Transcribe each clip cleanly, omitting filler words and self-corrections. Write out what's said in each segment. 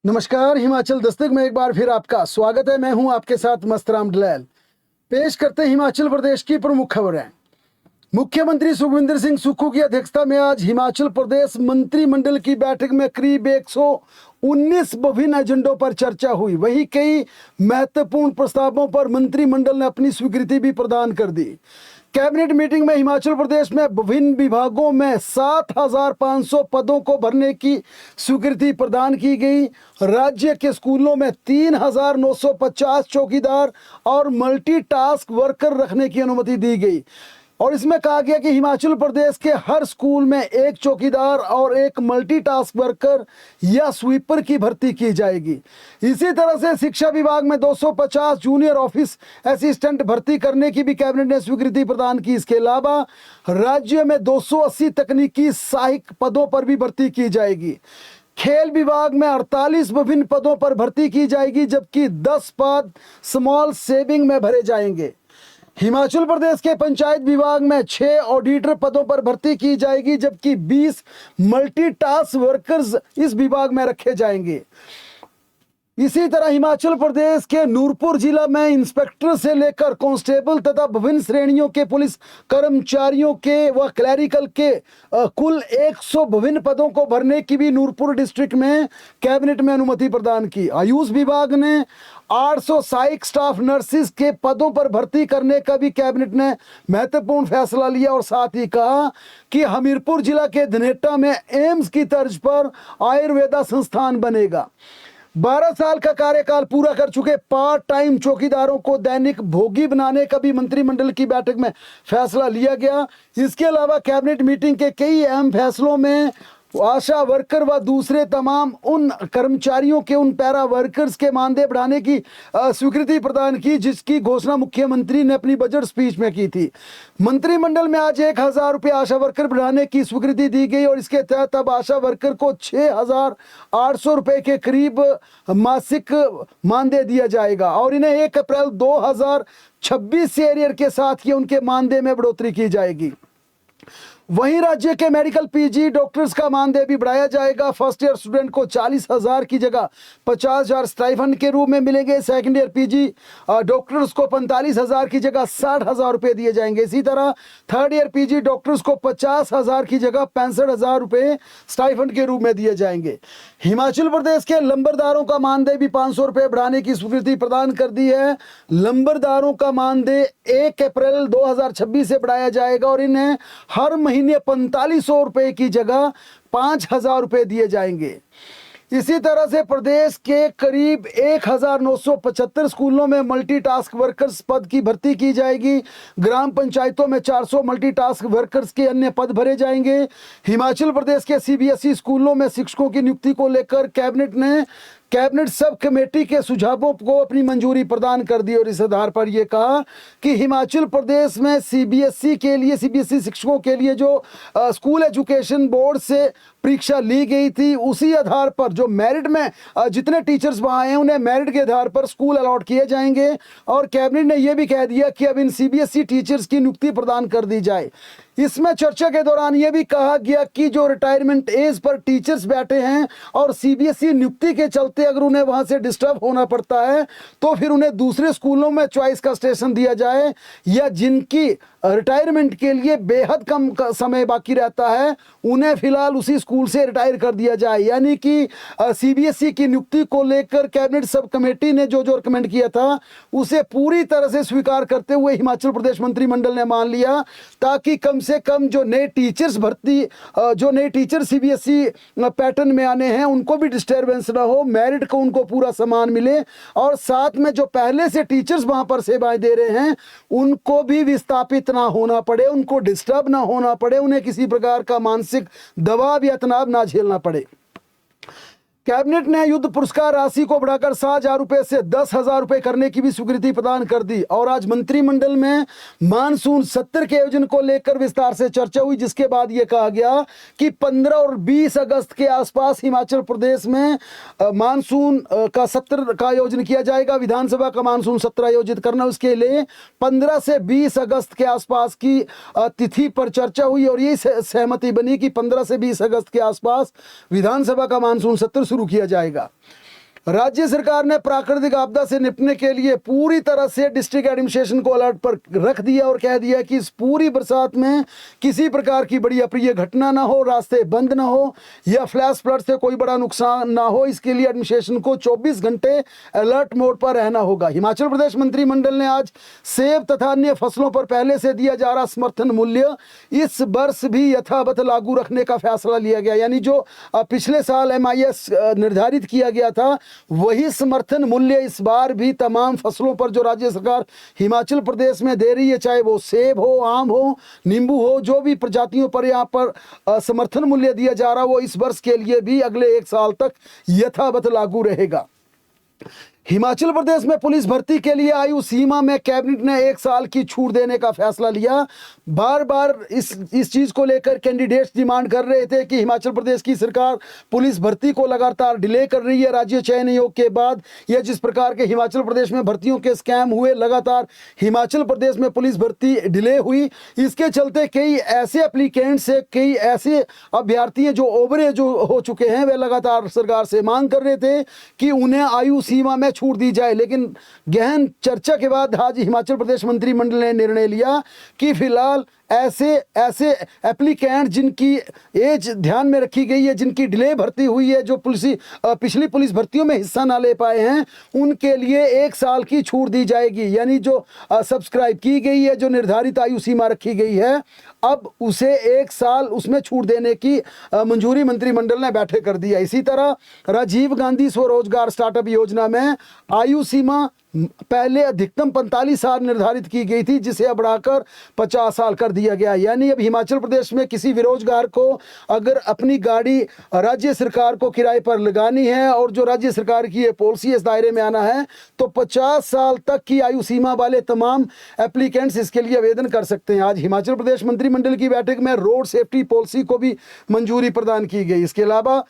नमस्कार, हिमाचल दस्तक में एक बार फिर आपका स्वागत है। मैं हूं आपके साथ मस्तराम डलैल। पेश करते हैं हिमाचल प्रदेश की प्रमुख खबरें। मुख्यमंत्री सुखविंदर सिंह सुक्खू की अध्यक्षता में आज हिमाचल प्रदेश मंत्रिमंडल की बैठक में करीब 119 विभिन्न एजेंडों पर चर्चा हुई। वहीं कई महत्वपूर्ण प्रस्तावों पर मंत्रिमंडल ने अपनी स्वीकृति भी प्रदान कर दी। कैबिनेट मीटिंग में हिमाचल प्रदेश में विभिन्न विभागों में 7,500 पदों को भरने की स्वीकृति प्रदान की गई। राज्य के स्कूलों में 3,950 चौकीदार और मल्टीटास्क वर्कर रखने की अनुमति दी गई और इसमें कहा गया कि हिमाचल प्रदेश के हर स्कूल में एक चौकीदार और एक मल्टीटास्क वर्कर या स्वीपर की भर्ती की जाएगी। इसी तरह से शिक्षा विभाग में 250 जूनियर ऑफिस असिस्टेंट भर्ती करने की भी कैबिनेट ने स्वीकृति प्रदान की। इसके अलावा राज्य में 280 तकनीकी सहायक पदों पर भी भर्ती की जाएगी। खेल विभाग में 48 विभिन्न पदों पर भर्ती की जाएगी, जबकि 10 पद स्मॉल सेविंग में भरे जाएंगे। हिमाचल प्रदेश के पंचायत विभाग में 6 ऑडिटर पदों पर भर्ती की जाएगी, जबकि 20 मल्टीटास्क वर्कर्स इस विभाग में रखे जाएंगे। इसी तरह हिमाचल प्रदेश के नूरपुर जिला में इंस्पेक्टर से लेकर कांस्टेबल तथा विभिन्न श्रेणियों के पुलिस कर्मचारियों के व क्लैरिकल के कुल 100 विभिन्न पदों को भरने की भी नूरपुर डिस्ट्रिक्ट में कैबिनेट में अनुमति प्रदान की। आयुष विभाग ने 800 सहायक स्टाफ नर्सिस के पदों पर भर्ती करने का भी कैबिनेट ने महत्वपूर्ण फैसला लिया और साथ ही कहा कि हमीरपुर जिला के धनेटा में एम्स की तर्ज पर आयुर्वेदा संस्थान बनेगा। 12 साल का कार्यकाल पूरा कर चुके पार्ट टाइम चौकीदारों को दैनिक भोगी बनाने का भी मंत्रिमंडल की बैठक में फैसला लिया गया। इसके अलावा कैबिनेट मीटिंग के कई अहम फैसलों में आशा वर्कर व दूसरे तमाम उन कर्मचारियों के उन पैरा वर्कर्स के मानदेय बढ़ाने की स्वीकृति प्रदान की, जिसकी घोषणा मुख्यमंत्री ने अपनी बजट स्पीच में की थी। मंत्रिमंडल में आज 1,000 रुपये आशा वर्कर बढ़ाने की स्वीकृति दी गई और इसके तहत अब आशा वर्कर को 6,800 रुपये के करीब मासिक मानदेय दिया जाएगा और इन्हें 1 अप्रैल 2026 से एरियर के साथ ही उनके मानदेय में बढ़ोतरी की जाएगी। वहीं राज्य के मेडिकल पीजी डॉक्टर्स का मानदेय भी बढ़ाया जाएगा। फर्स्ट ईयर स्टूडेंट को 40,000 की जगह 50,000 स्टाइफंड के रूप में मिलेंगे। सेकंड ईयर पीजी डॉक्टर्स को 45,000 की जगह 60,000 रुपये दिए जाएंगे। इसी तरह थर्ड ईयर पीजी डॉक्टर्स को 50,000 की जगह 65,000 रुपये स्टाइफंड के रूप में दिए जाएंगे। हिमाचल प्रदेश के लंबरदारों का मानदेय भी 500 रुपये बढ़ाने की स्वीकृति प्रदान कर दी है। लंबरदारों का मानदेय 1 अप्रैल 2026 से बढ़ाया जाएगा और इन्हें हर महीने 4,500 रुपये की जगह 5,000 रुपये दिए जाएंगे। इसी तरह से प्रदेश के करीब 1,975 स्कूलों में मल्टीटास्क वर्कर्स पद की भर्ती की जाएगी। ग्राम पंचायतों में 400 मल्टीटास्क वर्कर्स के अन्य पद भरे जाएंगे। हिमाचल प्रदेश के सीबीएसई स्कूलों में शिक्षकों की नियुक्ति को लेकर कैबिनेट सब कमेटी के सुझावों को अपनी मंजूरी प्रदान कर दी और इस आधार पर यह कहा कि हिमाचल प्रदेश में सीबीएसई शिक्षकों के लिए जो स्कूल एजुकेशन बोर्ड से परीक्षा ली गई थी, उसी आधार पर जो मेरिट में जितने टीचर्स वहाँ हैं उन्हें मेरिट के आधार पर स्कूल अलॉट किए जाएंगे। और कैबिनेट ने यह भी कह दिया कि अब इन सीबीएसई टीचर्स की नियुक्ति प्रदान कर दी जाए। इसमें चर्चा के दौरान यह भी कहा गया कि जो रिटायरमेंट एज पर टीचर्स बैठे हैं और सीबीएसई नियुक्ति के चलते अगर उन्हें वहां से डिस्टर्ब होना पड़ता है तो फिर उन्हें दूसरे स्कूलों में चॉइस का स्टेशन दिया जाए, या जिनकी रिटायरमेंट के लिए बेहद कम समय बाकी रहता है उन्हें फिलहाल उसी स्कूल से रिटायर कर दिया जाए। यानी कि सीबीएसई की नियुक्ति को लेकर कैबिनेट सब कमेटी ने जो रिकमेंड किया था उसे पूरी तरह से स्वीकार करते हुए हिमाचल प्रदेश मंत्रिमंडल ने मान लिया, ताकि कम से कम जो नए टीचर सीबीएसई पैटर्न में आने हैं उनको भी डिस्टर्बेंस ना हो, मेरिट को उनको पूरा सम्मान मिले और साथ में जो पहले से टीचर्स वहां पर सेवाएं दे रहे हैं उनको भी विस्थापित ना होना पड़े, उनको डिस्टर्ब ना होना पड़े, उन्हें किसी प्रकार का मानसिक दबाव या तनाव ना झेलना पड़े। कैबिनेट ने युद्ध पुरस्कार राशि को बढ़ाकर 7,000 रुपये से 10,000 रुपये करने की भी स्वीकृति प्रदान कर दी और आज मंत्रिमंडल में मानसून सत्र के आयोजन को लेकर विस्तार से चर्चा हुई, जिसके बाद यह कहा गया कि 15 और 20 अगस्त के आसपास हिमाचल प्रदेश में मानसून का सत्र का आयोजन किया जाएगा। विधानसभा का मानसून सत्र आयोजित करना, उसके लिए 15 से 20 अगस्त के आसपास की तिथि पर चर्चा हुई और ये सहमति बनी कि 15 से 20 अगस्त के आसपास विधानसभा का मानसून सत्र शुरू किया जाएगा। राज्य सरकार ने प्राकृतिक आपदा से निपटने के लिए पूरी तरह से डिस्ट्रिक्ट एडमिनिस्ट्रेशन को अलर्ट पर रख दिया और कह दिया कि इस पूरी बरसात में किसी प्रकार की बड़ी अप्रिय घटना ना हो, रास्ते बंद ना हो या फ्लैश फ्लड से कोई बड़ा नुकसान ना हो। इसके लिए एडमिनिस्ट्रेशन को 24 घंटे अलर्ट मोड पर रहना होगा। हिमाचल प्रदेश मंत्रिमंडल ने आज सेब तथा अन्य फसलों पर पहले से दिया जा रहा समर्थन मूल्य इस वर्ष भी यथावत लागू रखने का फैसला लिया गया। यानी जो पिछले साल MIS निर्धारित किया गया था वही समर्थन मूल्य इस बार भी तमाम फसलों पर जो राज्य सरकार हिमाचल प्रदेश में दे रही है, चाहे वो सेब हो, आम हो, नींबू हो, जो भी प्रजातियों पर यहाँ पर समर्थन मूल्य दिया जा रहा है वो इस वर्ष के लिए भी अगले 1 साल तक यथावत लागू रहेगा। हिमाचल प्रदेश में पुलिस भर्ती के लिए आयु सीमा में कैबिनेट ने 1 साल की छूट देने का फैसला लिया। बार बार इस चीज़ को लेकर कैंडिडेट्स डिमांड कर रहे थे कि हिमाचल प्रदेश की सरकार पुलिस भर्ती को लगातार डिले कर रही है। राज्य चयन आयोग के बाद यह जिस प्रकार के हिमाचल प्रदेश में भर्तियों के स्कैम हुए, लगातार हिमाचल प्रदेश में पुलिस भर्ती डिले हुई। इसके चलते कई ऐसे एप्लीकेंट्स से, कई ऐसे अभ्यर्थी हैं जो ओवरेज हो चुके हैं, वे लगातार सरकार से मांग कर रहे थे कि उन्हें आयु सीमा में छूट दी जाए। लेकिन गहन चर्चा के बाद आज हिमाचल प्रदेश मंत्रिमंडल ने निर्णय लिया कि फिलहाल ऐसे एप्लीकेंट जिनकी एज ध्यान में रखी गई है, जिनकी डिले भर्ती हुई है, जो पिछली पुलिस भर्तियों में हिस्सा ना ले पाए हैं, उनके लिए 1 साल की छूट दी जाएगी। यानी जो सब्सक्राइब की गई है, जो निर्धारित आयु सीमा रखी गई है, अब उसे 1 साल उसमें छूट देने की मंजूरी मंत्रिमंडल ने बैठे कर दिया। इसी तरह राजीव गांधी स्वरोजगार स्टार्टअप योजना में आयु सीमा पहले अधिकतम 45 साल निर्धारित की गई थी, जिसे अब बढ़ाकर 50 साल कर दिया गया। यानी अब हिमाचल प्रदेश में किसी बेरोजगार को अगर अपनी गाड़ी राज्य सरकार को किराए पर लगानी है और जो राज्य सरकार की ये पॉलिसी इस दायरे में आना है, तो 50 साल तक की आयु सीमा वाले तमाम एप्लीकेंट्स इसके लिए आवेदन कर सकते हैं। आज हिमाचल प्रदेश मंत्रिमंडल की बैठक में रोड सेफ्टी पॉलिसी को भी मंजूरी प्रदान की गई। इसके अलावा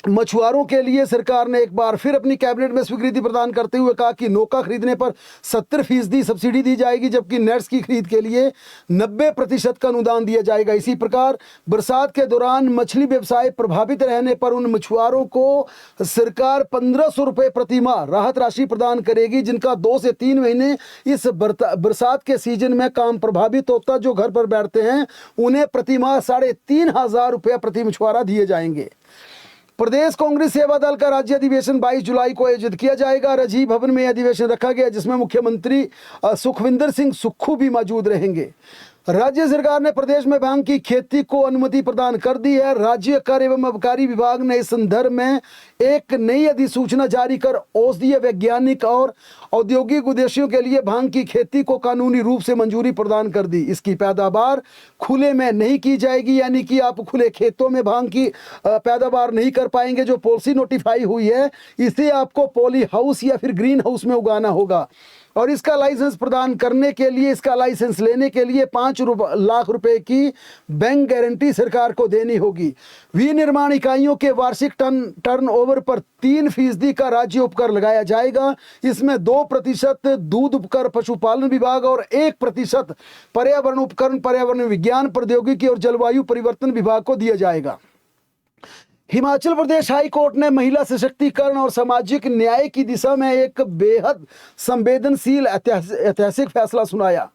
मछुआरों के लिए सरकार ने एक बार फिर अपनी कैबिनेट में स्वीकृति प्रदान करते हुए कहा कि नौका खरीदने पर 70% सब्सिडी दी जाएगी, जबकि नेट्स की खरीद के लिए 90% का अनुदान दिया जाएगा। इसी प्रकार बरसात के दौरान मछली व्यवसाय प्रभावित रहने पर उन मछुआरों को सरकार 1500 रुपये प्रति माह राहत राशि प्रदान करेगी, जिनका 2 से 3 महीने इस बरसात के सीजन में काम प्रभावित होता, जो घर पर बैठते हैं, उन्हें प्रति माह 3500 रुपये प्रति मछुआरा दिए जाएंगे। प्रदेश कांग्रेस सेवा दल का राज्य अधिवेशन 22 जुलाई को आयोजित किया जाएगा। राजीव भवन में अधिवेशन रखा गया, जिसमें मुख्यमंत्री सुखविंदर सिंह सुक्खू भी मौजूद रहेंगे। राज्य सरकार ने प्रदेश में भांग की खेती को अनुमति प्रदान कर दी है। राज्य कर एवं आबकारी विभाग ने इस संदर्भ में एक नई अधिसूचना जारी कर औषधीय, वैज्ञानिक और औद्योगिक उद्देश्यों के लिए भांग की खेती को कानूनी रूप से मंजूरी प्रदान कर दी। इसकी पैदावार खुले में नहीं की जाएगी, यानी कि आप खुले खेतों में भांग की पैदावार नहीं कर पाएंगे। जो पॉलिसी नोटिफाई हुई है, इसे आपको पॉली हाउस या फिर ग्रीन हाउस में उगाना होगा और इसका लाइसेंस प्रदान करने के लिए, इसका लाइसेंस लेने के लिए 5 लाख रुपए की बैंक गारंटी सरकार को देनी होगी। विनिर्माण इकाइयों के वार्षिक टर्नओवर पर 3% का राज्य उपकर लगाया जाएगा। इसमें 2% दूध उपकर पशुपालन विभाग और 1% पर्यावरण उपकरण, पर्यावरण विज्ञान, प्रौद्योगिकी और जलवायु परिवर्तन विभाग को दिया जाएगा। हिमाचल प्रदेश हाई कोर्ट ने महिला सशक्तिकरण और सामाजिक न्याय की दिशा में एक बेहद संवेदनशील ऐतिहासिक फैसला सुनाया।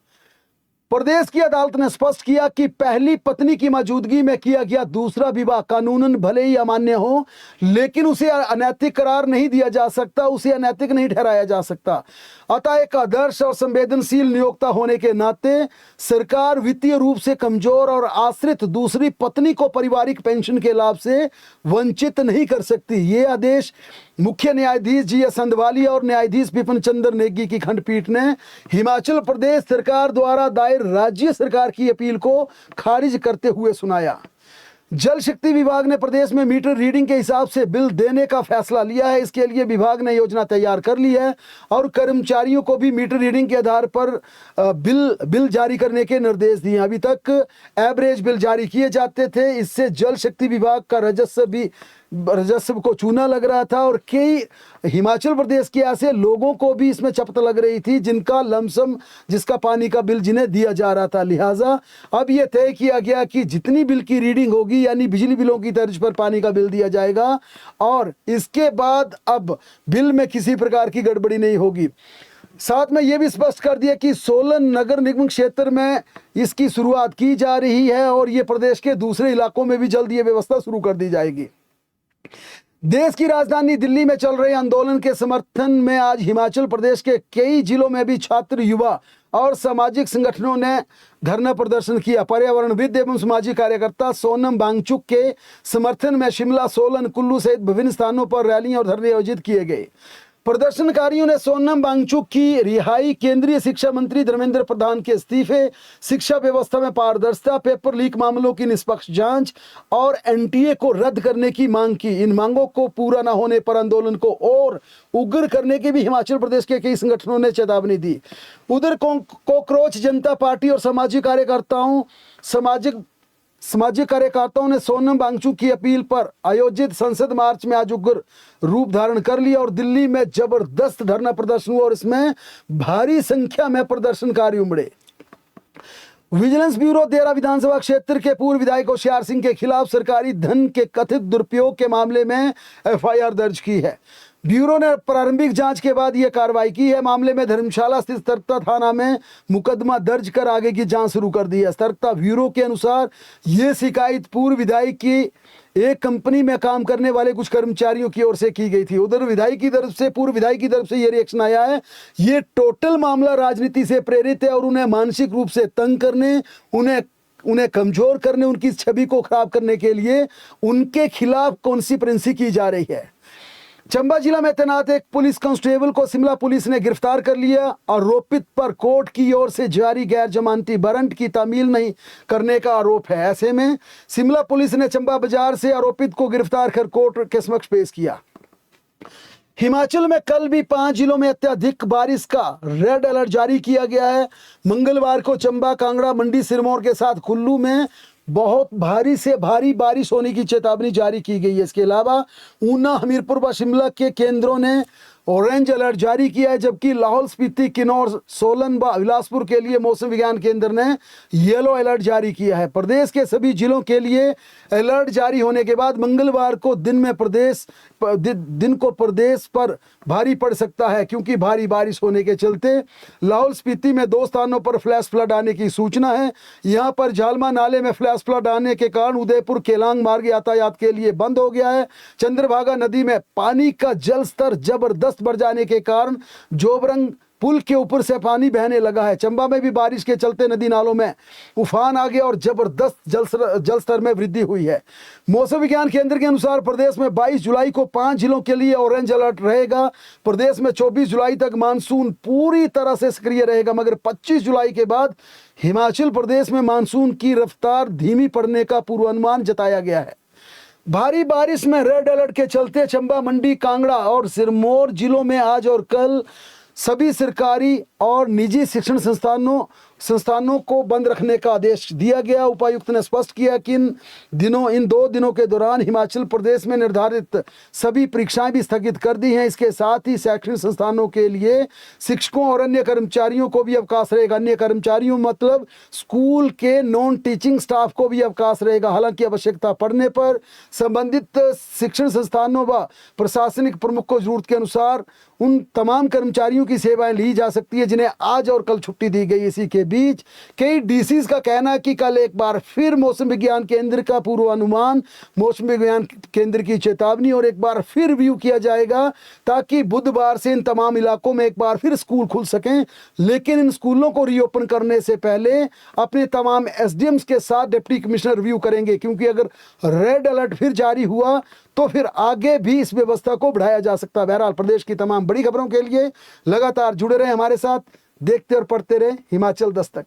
प्रदेश की अदालत ने स्पष्ट किया कि पहली पत्नी की मौजूदगी में किया गया दूसरा विवाह कानूनन भले ही अमान्य हो, लेकिन उसे अनैतिक करार नहीं दिया जा सकता, उसे अनैतिक नहीं ठहराया जा सकता। अतः एक आदर्श और संवेदनशील नियोक्ता होने के नाते सरकार वित्तीय रूप से कमजोर और आश्रित दूसरी पत्नी को पारिवारिक पेंशन के लाभ से वंचित नहीं कर सकती। ये आदेश मुख्य न्यायाधीश GS अंदवालिया और न्यायाधीश विपिन चंद्र नेगी की खंडपीठ ने हिमाचल प्रदेश सरकार द्वारा दायर राज्य सरकार की अपील को खारिज करते हुए सुनाया। जल शक्ति विभाग ने प्रदेश में मीटर रीडिंग के हिसाब से बिल देने का फैसला लिया है। इसके लिए विभाग ने योजना तैयार कर ली है और कर्मचारियों को भी मीटर रीडिंग के आधार पर बिल जारी करने के निर्देश दिए। अभी तक एवरेज बिल जारी किए जाते थे, इससे जल शक्ति विभाग का राजस्व भी राजस्व को चूना लग रहा था और कई हिमाचल प्रदेश के ऐसे लोगों को भी इसमें चपत लग रही थी जिनका लमसम, जिसका पानी का बिल जिन्हें दिया जा रहा था। लिहाजा अब यह तय किया गया कि जितनी बिल की रीडिंग होगी यानी बिजली बिलों की तर्ज पर पानी का बिल दिया जाएगा और इसके बाद अब बिल में किसी प्रकार की गड़बड़ी नहीं होगी। साथ में यह भी स्पष्ट कर दिया कि सोलन नगर निगम क्षेत्र में इसकी शुरुआत की जा रही है और ये प्रदेश के दूसरे इलाकों में भी जल्द ये व्यवस्था शुरू कर दी जाएगी। देश की राजधानी दिल्ली में चल रहे आंदोलन के समर्थन में आज हिमाचल प्रदेश के कई जिलों में भी छात्र, युवा और सामाजिक संगठनों ने धरना प्रदर्शन किया। पर्यावरणविद एवं सामाजिक कार्यकर्ता सोनम वांगचुक के समर्थन में शिमला, सोलन, कुल्लू सहित विभिन्न स्थानों पर रैलियां और धरने आयोजित किए गए। प्रदर्शनकारियों ने सोनम वांगचुक की रिहाई, केंद्रीय शिक्षा मंत्री धर्मेंद्र प्रधान के इस्तीफे, शिक्षा व्यवस्था में पारदर्शिता, पेपर लीक मामलों की निष्पक्ष जांच और एनटीए को रद्द करने की मांग की। इन मांगों को पूरा न होने पर आंदोलन को और उग्र करने की भी हिमाचल प्रदेश के कई संगठनों ने चेतावनी दी। उधर कॉकरोच जनता पार्टी और सामाजिक कार्यकर्ताओं ने सोनम वांगचुक की अपील पर आयोजित संसद मार्च में आज उग्र रूप धारण कर लिया और दिल्ली में जबरदस्त धरना प्रदर्शन हुआ और इसमें भारी संख्या में प्रदर्शनकारी उमड़े। विजिलेंस ब्यूरो देरा विधानसभा क्षेत्र के पूर्व विधायक होशियार सिंह के खिलाफ सरकारी धन के कथित दुरुपयोग के मामले में एफआईआर दर्ज की है। ब्यूरो ने प्रारंभिक जांच के बाद यह कार्रवाई की है। मामले में धर्मशाला स्थित सतर्कता थाना में मुकदमा दर्ज कर आगे की जांच शुरू कर दी है। सतर्कता ब्यूरो के अनुसार यह शिकायत पूर्व विधायक की एक कंपनी में काम करने वाले कुछ कर्मचारियों की ओर से की गई थी। उधर पूर्व विधायक की तरफ से यह रिएक्शन आया है, ये टोटल मामला राजनीति से प्रेरित है और उन्हें मानसिक रूप से तंग करने, उन्हें कमजोर करने, उनकी छवि को खराब करने के लिए उनके खिलाफ कॉन्स्पिरेसी की जा रही है। चंबा जिला में तैनात एक पुलिस कांस्टेबल को शिमला पुलिस ने गिरफ्तार कर लिया। आरोपित पर कोर्ट की ओर से जारी गैर जमानती वारंट की तामील नहीं करने का आरोप है। ऐसे में शिमला पुलिस ने चंबा बाजार से आरोपित को गिरफ्तार कर कोर्ट के समक्ष पेश किया। हिमाचल में कल भी 5 जिलों में अत्यधिक बारिश का रेड अलर्ट जारी किया गया है। मंगलवार को चंबा, कांगड़ा, मंडी, सिरमौर के साथ कुल्लू में बहुत भारी से भारी बारिश होने की चेतावनी जारी की गई है। इसके अलावा ऊना, हमीरपुर व शिमला के केंद्रों ने ऑरेंज अलर्ट जारी किया है, जबकि लाहौल स्पीति, किन्नौर, सोलन व बिलासपुर के लिए मौसम विज्ञान केंद्र ने येलो अलर्ट जारी किया है। प्रदेश के सभी जिलों के लिए अलर्ट जारी होने के बाद मंगलवार को दिन को प्रदेश पर भारी पड़ सकता है, क्योंकि भारी बारिश होने के चलते लाहौल स्पीति में 2 स्थानों पर फ्लैश फ्लड आने की सूचना है। यहां पर जालमा नाले में फ्लैश फ्लड आने के कारण उदयपुर केलांग मार्ग यातायात के लिए बंद हो गया है। चंद्रभागा नदी में पानी का जल स्तर जबरदस्त बढ़ जाने के कारण जोबरंग पुल के ऊपर से पानी बहने लगा है। चंबा में भी बारिश के चलते नदी नालों में उफान आ गया और जबरदस्त जल स्तर में वृद्धि हुई है। मौसम विज्ञान केंद्र के अनुसार प्रदेश में 22 जुलाई को 5 जिलों के लिए ऑरेंज अलर्ट रहेगा। प्रदेश में 24 जुलाई तक मानसून पूरी तरह से सक्रिय रहेगा, मगर 25 जुलाई के बाद हिमाचल प्रदेश में मानसून की रफ्तार धीमी पड़ने का पूर्वानुमान जताया गया है। भारी बारिश में रेड अलर्ट के चलते चंबा, मंडी, कांगड़ा और सिरमौर जिलों में आज और कल सभी सरकारी और निजी शिक्षण संस्थानों को बंद रखने का आदेश दिया गया। उपायुक्त ने स्पष्ट किया कि इन 2 दिनों के दौरान हिमाचल प्रदेश में निर्धारित सभी परीक्षाएं भी स्थगित कर दी हैं। इसके साथ ही शैक्षणिक संस्थानों के लिए शिक्षकों और अन्य कर्मचारियों को भी अवकाश रहेगा। अन्य कर्मचारियों मतलब स्कूल के नॉन टीचिंग स्टाफ को भी अवकाश रहेगा। हालांकि आवश्यकता पड़ने पर संबंधित शिक्षण संस्थानों व प्रशासनिक प्रमुख को जरूरत के अनुसार उन तमाम कर्मचारियों की सेवाएं ली जा सकती है जिन्हें आज और कल छुट्टी दी गई। इसी के बीच कई डीसीज का कहना है कि कल एक बार फिर मौसम विज्ञान केंद्र का पूर्वानुमान, मौसम विज्ञान केंद्र की चेतावनी और एक बार फिर रिव्यू किया जाएगा, ताकि बुधवार से इन तमाम इलाकों में एक बार फिर स्कूल खुल सकें। लेकिन इन स्कूलों को रीओपन करने से पहले अपने तमाम एसडीएम्स के साथ डिप्टी कमिश्नर रिव्यू करेंगे, क्योंकि अगर रेड अलर्ट फिर जारी हुआ तो फिर आगे भी इस व्यवस्था को बढ़ाया जा सकता है। बहरहाल प्रदेश की तमाम बड़ी खबरों के लिए लगातार जुड़े रहे हमारे साथ, देखते और पढ़ते रहे हिमाचल दस्तक।